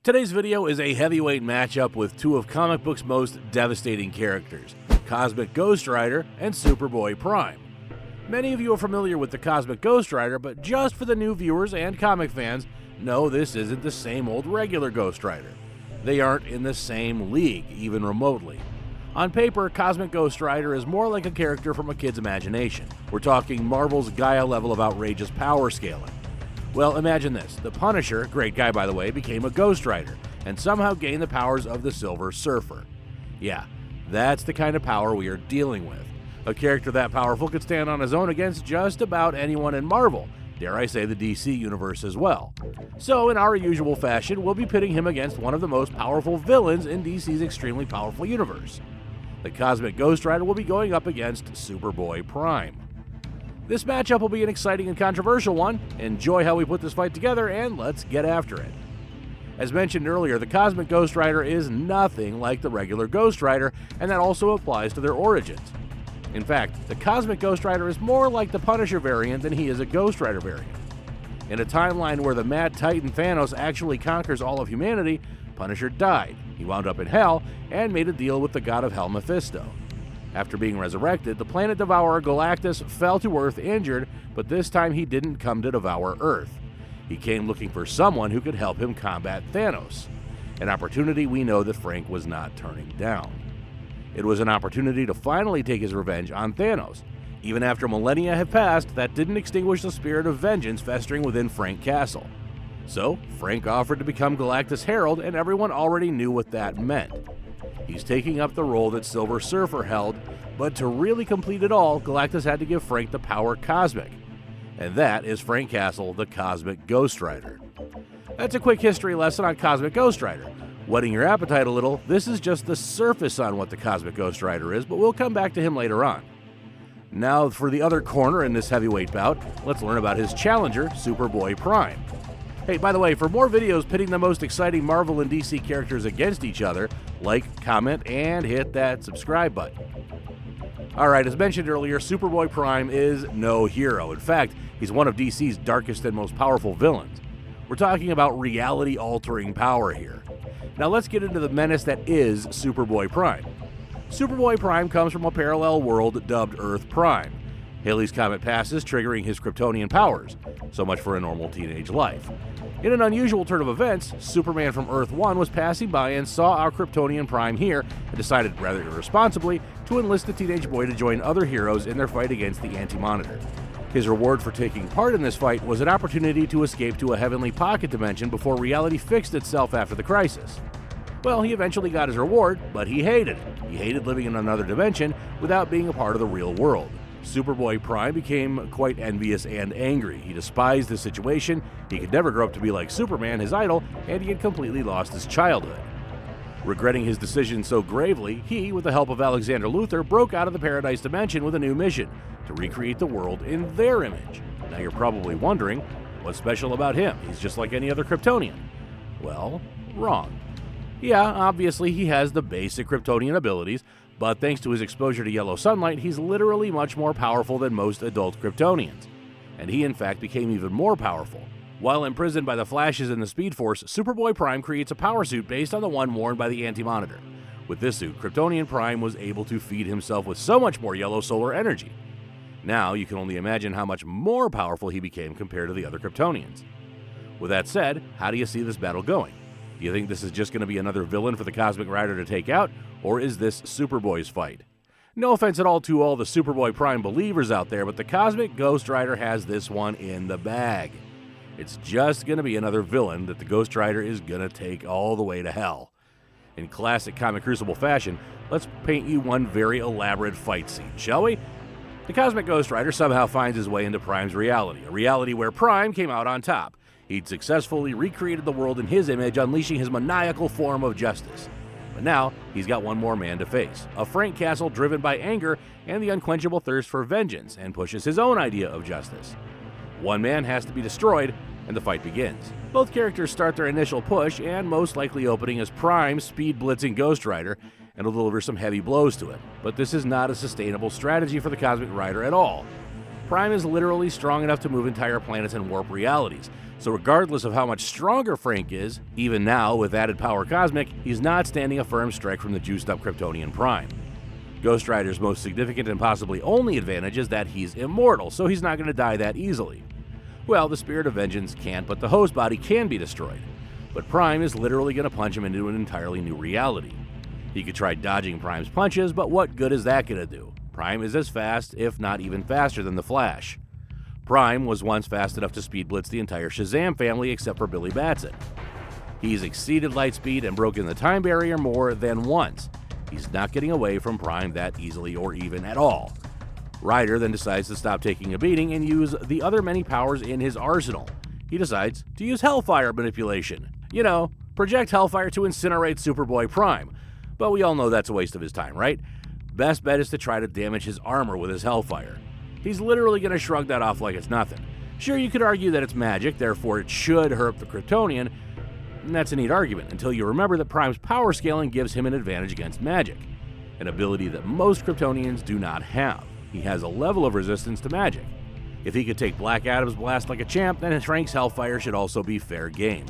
Today's video is a heavyweight matchup with two of comic books' most devastating characters, Cosmic Ghost Rider and Superboy Prime. Many of you are familiar with the Cosmic Ghost Rider, but just for the new viewers and comic fans, no, this isn't the same old regular Ghost Rider. They aren't in the same league, even remotely. On paper, Cosmic Ghost Rider is more like a character from a kid's imagination. We're talking Marvel's Giah level of outrageous power scaling. Well, imagine this. The Punisher, great guy by the way, became a Ghost Rider and somehow gained the powers of the Silver Surfer. Yeah, that's the kind of power we are dealing with. A character that powerful could stand on his own against just about anyone in Marvel, dare I say the DC universe as well. So in our usual fashion, we'll be pitting him against one of the most powerful villains in DC's extremely powerful universe. The Cosmic Ghost Rider will be going up against Superboy Prime. This matchup will be an exciting and controversial one. Enjoy how we put this fight together, and let's get after it. As mentioned earlier, the Cosmic Ghost Rider is nothing like the regular Ghost Rider, and that also applies to their origins. In fact, the Cosmic Ghost Rider is more like the Punisher variant than he is a Ghost Rider variant. In a timeline where the Mad Titan Thanos actually conquers all of humanity, Punisher died. He wound up in Hell and made a deal with the god of Hell, Mephisto. After being resurrected, the planet devourer Galactus fell to Earth injured, but this time he didn't come to devour Earth. He came looking for someone who could help him combat Thanos, an opportunity we know that Frank was not turning down. It was an opportunity to finally take his revenge on Thanos. Even after millennia had passed, that didn't extinguish the spirit of vengeance festering within Frank Castle. So, Frank offered to become Galactus' Herald, and everyone already knew what that meant. He's taking up the role that Silver Surfer held, but to really complete it all, Galactus had to give Frank the power Cosmic. And that is Frank Castle, the Cosmic Ghost Rider. That's a quick history lesson on Cosmic Ghost Rider. Whetting your appetite a little, this is just the surface on what the Cosmic Ghost Rider is, but we'll come back to him later on. Now for the other corner in this heavyweight bout, let's learn about his challenger, Superboy Prime. Hey, by the way, for more videos pitting the most exciting Marvel and DC characters against each other, like, comment, and hit that subscribe button. Alright, as mentioned earlier, Superboy Prime is no hero. In fact, he's one of DC's darkest and most powerful villains. We're talking about reality-altering power here. Now let's get into the menace that is Superboy Prime. Superboy Prime comes from a parallel world dubbed Earth Prime. Halley's Comet passes, triggering his Kryptonian powers. So much for a normal teenage life. In an unusual turn of events, Superman from Earth 1 was passing by and saw our Kryptonian Prime here and decided, rather irresponsibly, to enlist the teenage boy to join other heroes in their fight against the Anti-Monitor. His reward for taking part in this fight was an opportunity to escape to a heavenly pocket dimension before reality fixed itself after the crisis. Well, he eventually got his reward, but he hated it. He hated living in another dimension without being a part of the real world. Superboy Prime became quite envious and angry. He despised the situation, he could never grow up to be like Superman, his idol, and he had completely lost his childhood. Regretting his decision so gravely, he, with the help of Alexander Luthor, broke out of the Paradise Dimension with a new mission, to recreate the world in their image. Now you're probably wondering, what's special about him? He's just like any other Kryptonian. Well, wrong. Yeah, obviously he has the basic Kryptonian abilities, but thanks to his exposure to yellow sunlight, he's literally much more powerful than most adult Kryptonians. And he in fact became even more powerful. While imprisoned by the Flashes and the Speed Force, Superboy Prime creates a power suit based on the one worn by the Anti-Monitor. With this suit, Kryptonian Prime was able to feed himself with so much more yellow solar energy. Now you can only imagine how much more powerful he became compared to the other Kryptonians. With that said, how do you see this battle going? Do you think this is just going to be another villain for the Cosmic Rider to take out, or is this Superboy's fight? No offense at all to all the Superboy Prime believers out there, but the Cosmic Ghost Rider has this one in the bag. It's just going to be another villain that the Ghost Rider is going to take all the way to hell. In classic Comic Crucible fashion, let's paint you one very elaborate fight scene, shall we? The Cosmic Ghost Rider somehow finds his way into Prime's reality, a reality where Prime came out on top. He'd successfully recreated the world in his image, unleashing his maniacal form of justice. But now, he's got one more man to face, a Frank Castle driven by anger and the unquenchable thirst for vengeance, and pushes his own idea of justice. One man has to be destroyed, and the fight begins. Both characters start their initial push, and most likely opening as Prime speed-blitzing Ghost Rider, and will deliver some heavy blows to him. But this is not a sustainable strategy for the Cosmic Rider at all. Prime is literally strong enough to move entire planets and warp realities, So regardless of how much stronger Frank is, even now with added power cosmic, he's not standing a firm strike from the juiced up Kryptonian Prime. Ghost Rider's most significant and possibly only advantage is that he's immortal, so he's not going to die that easily. Well, the Spirit of Vengeance can't, but the host body can be destroyed. But Prime is literally going to punch him into an entirely new reality. He could try dodging Prime's punches, but what good is that going to do? Prime is as fast, if not even faster than the Flash. Prime was once fast enough to speed blitz the entire Shazam family except for Billy Batson. He's exceeded light speed and broken the time barrier more than once. He's not getting away from Prime that easily or even at all. Ryder then decides to stop taking a beating and use the other many powers in his arsenal. He decides to use Hellfire manipulation. You know, project Hellfire to incinerate Superboy Prime. But we all know that's a waste of his time, right? Best bet is to try to damage his armor with his Hellfire. He's literally going to shrug that off like it's nothing. Sure, you could argue that it's magic, therefore it should hurt the Kryptonian, and that's a neat argument until you remember that Prime's power scaling gives him an advantage against magic, an ability that most Kryptonians do not have. He has a level of resistance to magic. If he could take Black Adam's blast like a champ, then Frank's Hellfire should also be fair game.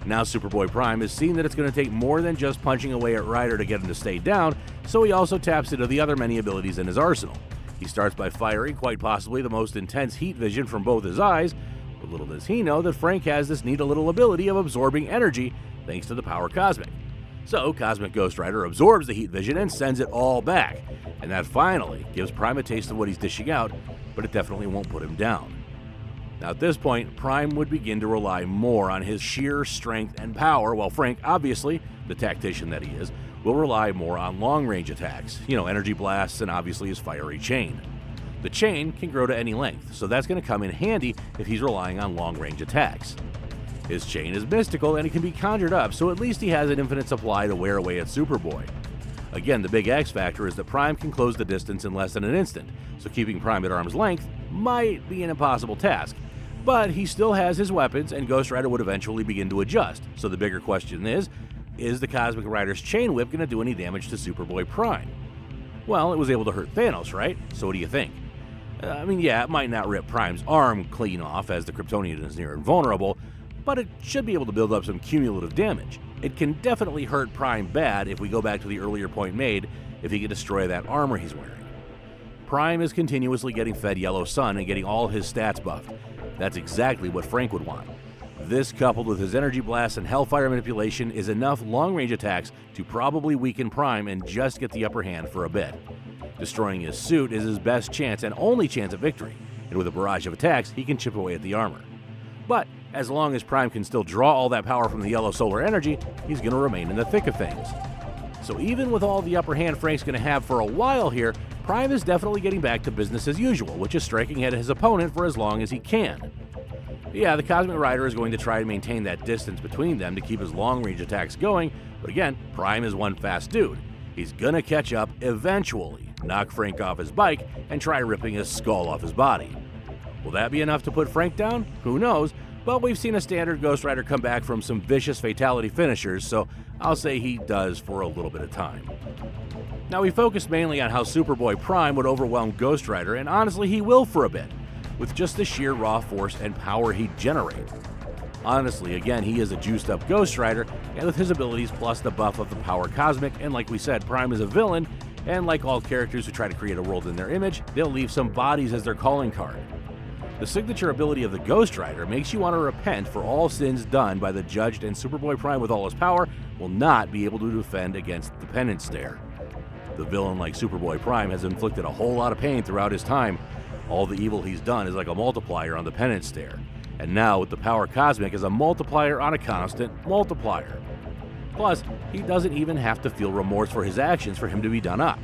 Now Superboy Prime has seen that it's going to take more than just punching away at Ryder to get him to stay down, so he also taps into the other many abilities in his arsenal. He starts by firing quite possibly the most intense heat vision from both his eyes, but little does he know that Frank has this neat little ability of absorbing energy thanks to the power cosmic. So Cosmic Ghost Rider absorbs the heat vision and sends it all back, and that finally gives Prime a taste of what he's dishing out, but it definitely won't put him down. Now at this point, Prime would begin to rely more on his sheer strength and power, while Frank, obviously, the tactician that he is, will rely more on long-range attacks, energy blasts and obviously his fiery chain. The chain can grow to any length, so that's going to come in handy if he's relying on long-range attacks. His chain is mystical and it can be conjured up, so at least he has an infinite supply to wear away at Superboy. Again, the big X factor is that Prime can close the distance in less than an instant, so keeping Prime at arm's length might be an impossible task. But he still has his weapons, and Ghost Rider would eventually begin to adjust, so the bigger question is the Cosmic Rider's Chain Whip going to do any damage to Superboy Prime? Well, it was able to hurt Thanos, right? So what do you think? Yeah, it might not rip Prime's arm clean off, as the Kryptonian is near invulnerable, but it should be able to build up some cumulative damage. It can definitely hurt Prime bad if we go back to the earlier point made, if he can destroy that armor he's wearing. Prime is continuously getting fed yellow sun and getting all his stats buffed. That's exactly what Frank would want. This, coupled with his energy blast and Hellfire manipulation, is enough long-range attacks to probably weaken Prime and just get the upper hand for a bit. Destroying his suit is his best chance and only chance at victory, and with a barrage of attacks, he can chip away at the armor. But as long as Prime can still draw all that power from the yellow solar energy, he's going to remain in the thick of things. So even with all the upper hand Frank's going to have for a while here, Prime is definitely getting back to business as usual, which is striking at his opponent for as long as he can. Yeah, the Cosmic Rider is going to try to maintain that distance between them to keep his long-range attacks going, but again, Prime is one fast dude. He's gonna catch up eventually, knock Frank off his bike, and try ripping his skull off his body. Will that be enough to put Frank down? Who knows, but we've seen a standard Ghost Rider come back from some vicious fatality finishers, so I'll say he does for a little bit of time. Now, we focused mainly on how Superboy Prime would overwhelm Ghost Rider, and honestly he will for a bit, with just the sheer raw force and power he'd generate. Honestly, again, he is a juiced up Ghost Rider, and with his abilities plus the buff of the power cosmic, and like we said, Prime is a villain, and like all characters who try to create a world in their image, they'll leave some bodies as their calling card. The signature ability of the Ghost Rider makes you want to repent for all sins done by the judged, and Superboy Prime with all his power will not be able to defend against the Penance stare. The villain like Superboy Prime has inflicted a whole lot of pain throughout his time. All the evil he's done is like a multiplier on the Penance stare, and now with the power cosmic as a multiplier on a constant multiplier. Plus, he doesn't even have to feel remorse for his actions for him to be done up.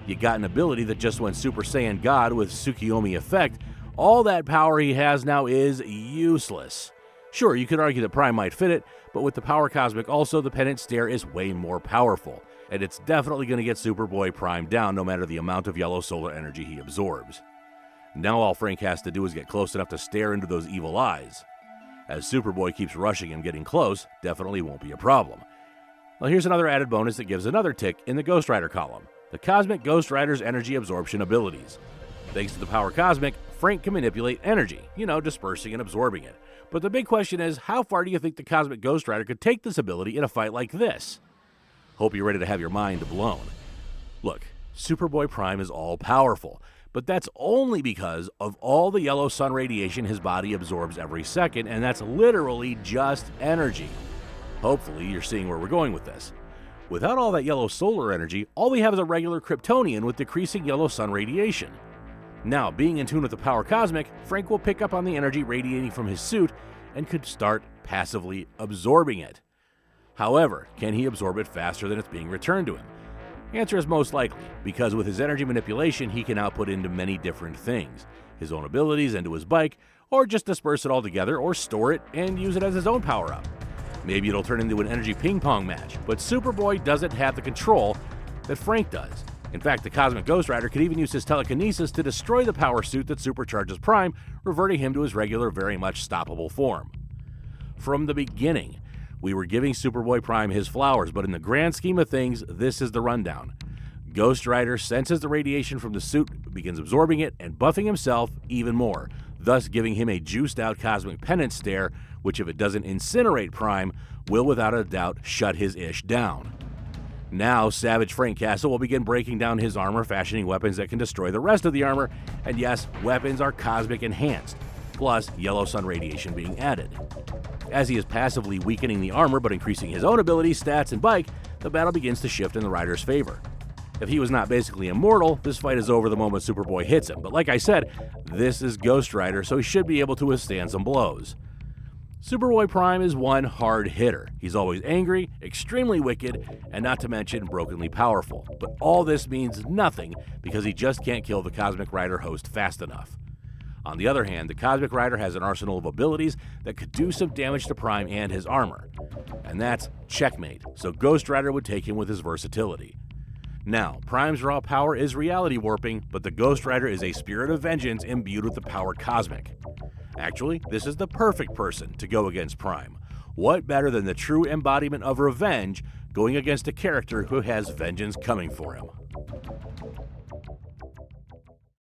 You got an ability that just went Super Saiyan God with Tsukiyomi effect. All that power he has now is useless. Sure, you could argue that Prime might fit it, but with the power cosmic also, the Penance stare is way more powerful, and it's definitely going to get Superboy Prime down no matter the amount of yellow solar energy he absorbs. Now all Frank has to do is get close enough to stare into those evil eyes. As Superboy keeps rushing him, getting close definitely won't be a problem. Well, here's another added bonus that gives another tick in the Ghost Rider column: the Cosmic Ghost Rider's energy absorption abilities. Thanks to the power cosmic, Frank can manipulate energy, dispersing and absorbing it. But the big question is, how far do you think the Cosmic Ghost Rider could take this ability in a fight like this? Hope you're ready to have your mind blown. Look, Superboy Prime is all-powerful, but that's only because of all the yellow sun radiation his body absorbs every second, and that's literally just energy. Hopefully, you're seeing where we're going with this. Without all that yellow solar energy, all we have is a regular Kryptonian with decreasing yellow sun radiation. Now, being in tune with the power cosmic, Frank will pick up on the energy radiating from his suit and could start passively absorbing it. However, can he absorb it faster than it's being returned to him? The answer is most likely, because with his energy manipulation, he can output into many different things. His own abilities into his bike, or just disperse it all together, or store it and use it as his own power-up. Maybe it'll turn into an energy ping-pong match, but Superboy doesn't have the control that Frank does. In fact, the Cosmic Ghost Rider could even use his telekinesis to destroy the power suit that supercharges Prime, reverting him to his regular, very much stoppable form. From the beginning, we were giving Superboy Prime his flowers, but in the grand scheme of things, this is the rundown. Ghost Rider senses the radiation from the suit, begins absorbing it, and buffing himself even more, thus giving him a juiced-out cosmic penance stare, which if it doesn't incinerate Prime, will without a doubt shut his ish down. Now, Savage Frank Castle will begin breaking down his armor, fashioning weapons that can destroy the rest of the armor, and yes, weapons are cosmic enhanced, plus yellow sun radiation being added. As he is passively weakening the armor but increasing his own abilities, stats, and bike, the battle begins to shift in the rider's favor. If he was not basically immortal, this fight is over the moment Superboy hits him, but like I said, this is Ghost Rider, so he should be able to withstand some blows. Superboy Prime is one hard hitter. He's always angry, extremely wicked, and not to mention brokenly powerful. But all this means nothing because he just can't kill the Cosmic Rider host fast enough. On the other hand, the Cosmic Rider has an arsenal of abilities that could do some damage to Prime and his armor. And that's checkmate, so Ghost Rider would take him with his versatility. Now, Prime's raw power is reality warping, but the Ghost Rider is a spirit of vengeance imbued with the power cosmic. Actually, this is the perfect person to go against Prime. What better than the true embodiment of revenge going against a character who has vengeance coming for him?